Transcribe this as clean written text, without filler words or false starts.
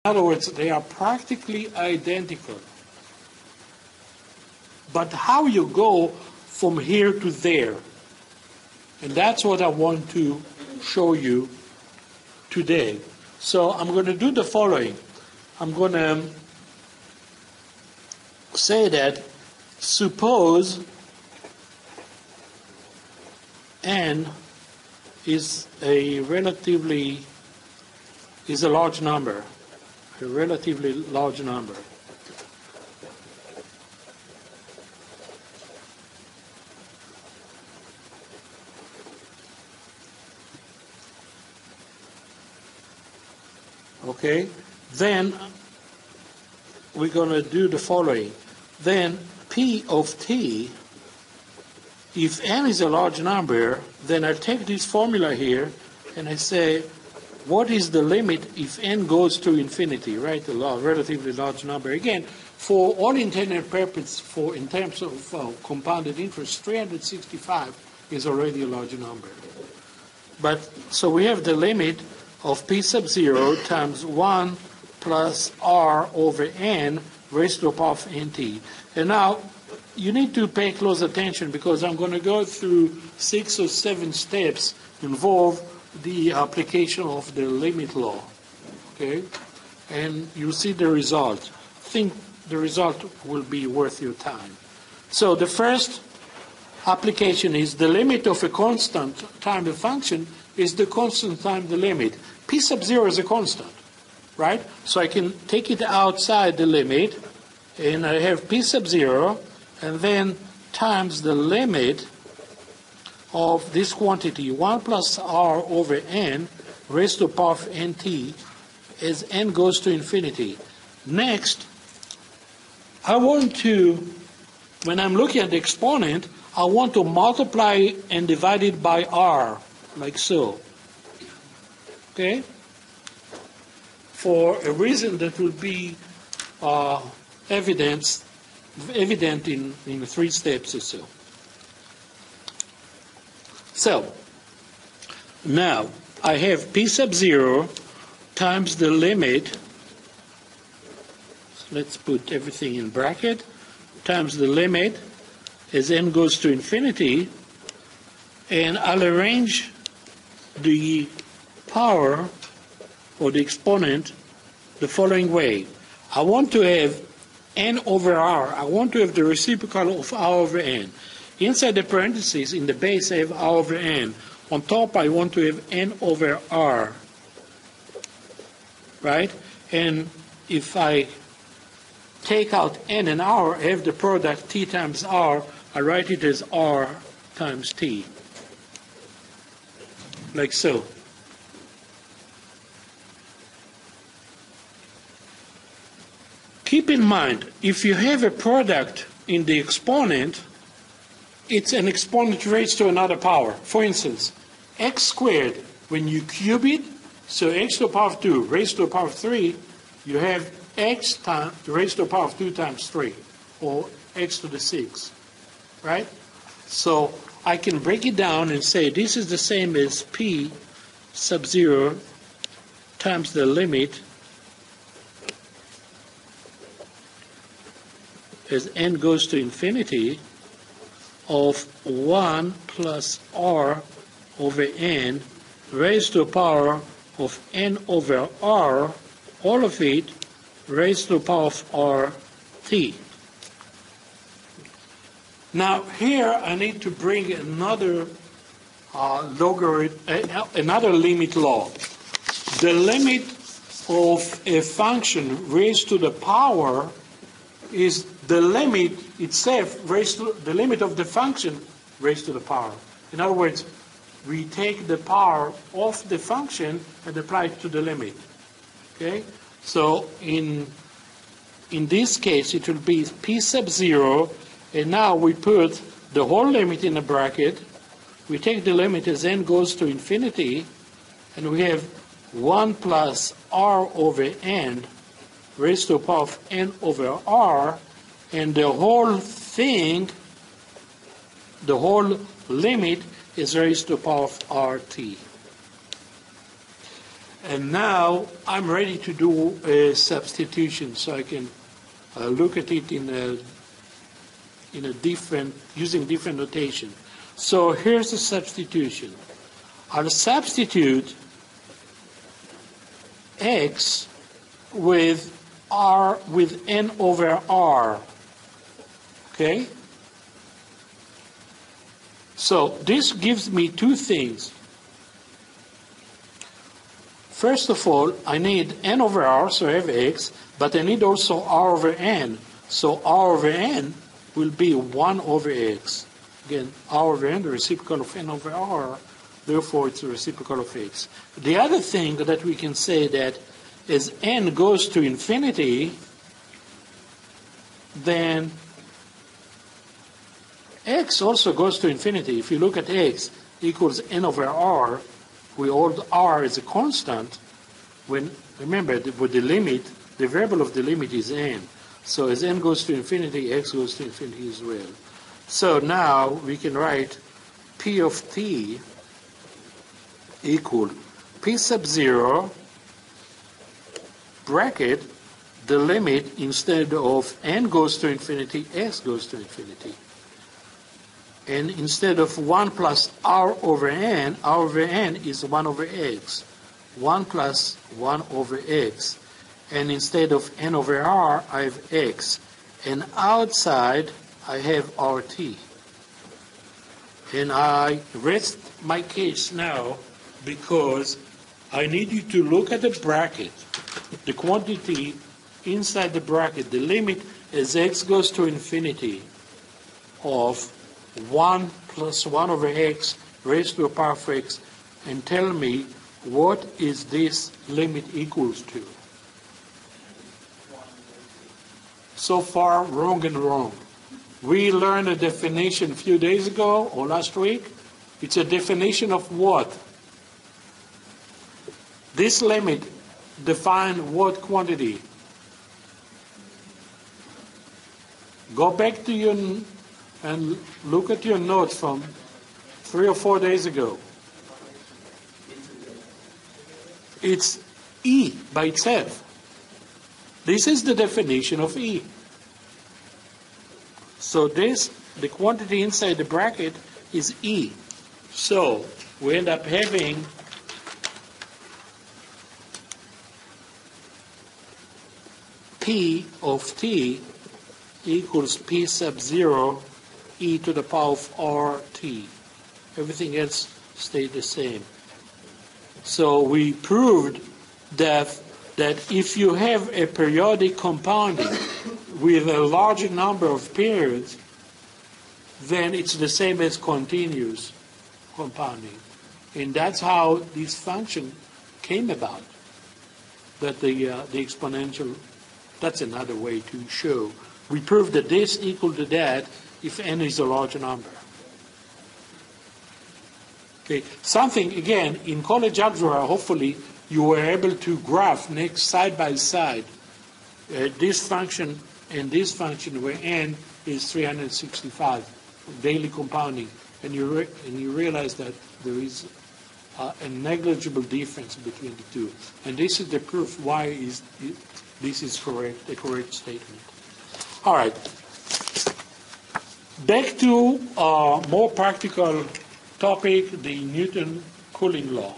other words, they are practically identical. But how you go from here to there, and that's what I want to show you today. So I'm going to do the following. I'm going to say that suppose n is a large number, a relatively large number. Okay, then we're going to do the following. Then P of t, if n is a large number, then I take this formula here and I say, what is the limit if n goes to infinity, right? A relatively large number. Again, for all intended purposes, in terms of compounded interest, 365 is already a large number. But so we have the limit of p sub 0 times 1 plus r over n raised to the power of nt. And now you need to pay close attention because I'm going to go through 6 or 7 steps involve the application of the limit law. Okay? And you see the result. I think the result will be worth your time. So the first application is the limit of a constant time the function is the constant time the limit. P sub 0 is a constant, right? So I can take it outside the limit, and I have P sub 0, and then times the limit of this quantity, 1 plus r over n raised to the power of nt, as n goes to infinity. Next, I want to, when I'm looking at the exponent, I want to multiply and divide it by r, like so. Okay? For a reason that will be evident in 3 steps or so. So, now I have P sub 0 times the limit, so let's put everything in bracket, times the limit as n goes to infinity, and I'll arrange the power or the exponent the following way. I want to have n over r. I want to have the reciprocal of r over n. Inside the parentheses, in the base, I have r over n. On top, I want to have n over r. Right? And if I take out n and r, I have the product t times r. I write it as r times t. Like so. Keep in mind, if you have a product in the exponent, it's an exponent raised to another power. For instance, x squared, when you cube it, so x to the power of 2 raised to the power of 3, you have x times raised to the power of 2 times 3, or x to the 6, right? So I can break it down and say this is the same as p sub 0 times the limit as n goes to infinity of 1 plus r over n raised to the power of n over r, all of it raised to the power of r t. Now here I need to bring another another limit law. The limit of a function raised to the power is the limit itself raised to the limit of the function raised to the power. In other words, we take the power of the function and apply it to the limit. Okay? So in this case, it will be p sub 0, and now we put the whole limit in a bracket. We take the limit as n goes to infinity, and we have 1 plus r over n raised to the power of n over r, and the whole thing, the whole limit is raised to the power of rt. And now I'm ready to do a substitution, so I can look at it in a different, using different notation. So here's the substitution. I'll substitute x with r with n over r. Okay? So this gives me two things. First of all, I need n over r, so I have x, but I need also r over n. So r over n will be 1 over x. Again, r over n, the reciprocal of n over r, therefore it's the reciprocal of x. The other thing that we can say that as n goes to infinity, then x also goes to infinity. If you look at x equals n over r, we hold r as a constant. When, remember, with the limit, the variable of the limit is n. So as n goes to infinity, x goes to infinity as well. So now we can write p of t equal p sub 0 bracket the limit, instead of n goes to infinity, x goes to infinity. And instead of 1 plus r over n is 1 over x. 1 plus 1 over x. And instead of n over r, I have x. And outside, I have rt. And I rest my case now because I need you to look at the bracket, the quantity inside the bracket, the limit as x goes to infinity of 1 plus 1 over x raised to a power of x, and tell me what is this limit equals to. So far, wrong and wrong. We learned a definition a few days ago or last week. It's a definition of what? This limit defines what quantity? Go back to your and look at your notes from 3 or 4 days ago. It's E by itself. This is the definition of E. So this, the quantity inside the bracket is E. So we end up having P of t equals P sub 0 e to the power of rt. Everything else stayed the same. So we proved that if you have a periodic compounding with a large number of periods, then it's the same as continuous compounding. And that's how this function came about, that the exponential, that's another way to show. We proved that this equal to that if n is a large number. Okay, something, again, in college algebra, hopefully, you were able to graph next side by side this function and this function where n is 365, daily compounding, and you realize that there is a negligible difference between the two. And this is the proof why this is correct, the correct statement. All right. Back to a more practical topic, the Newton cooling law.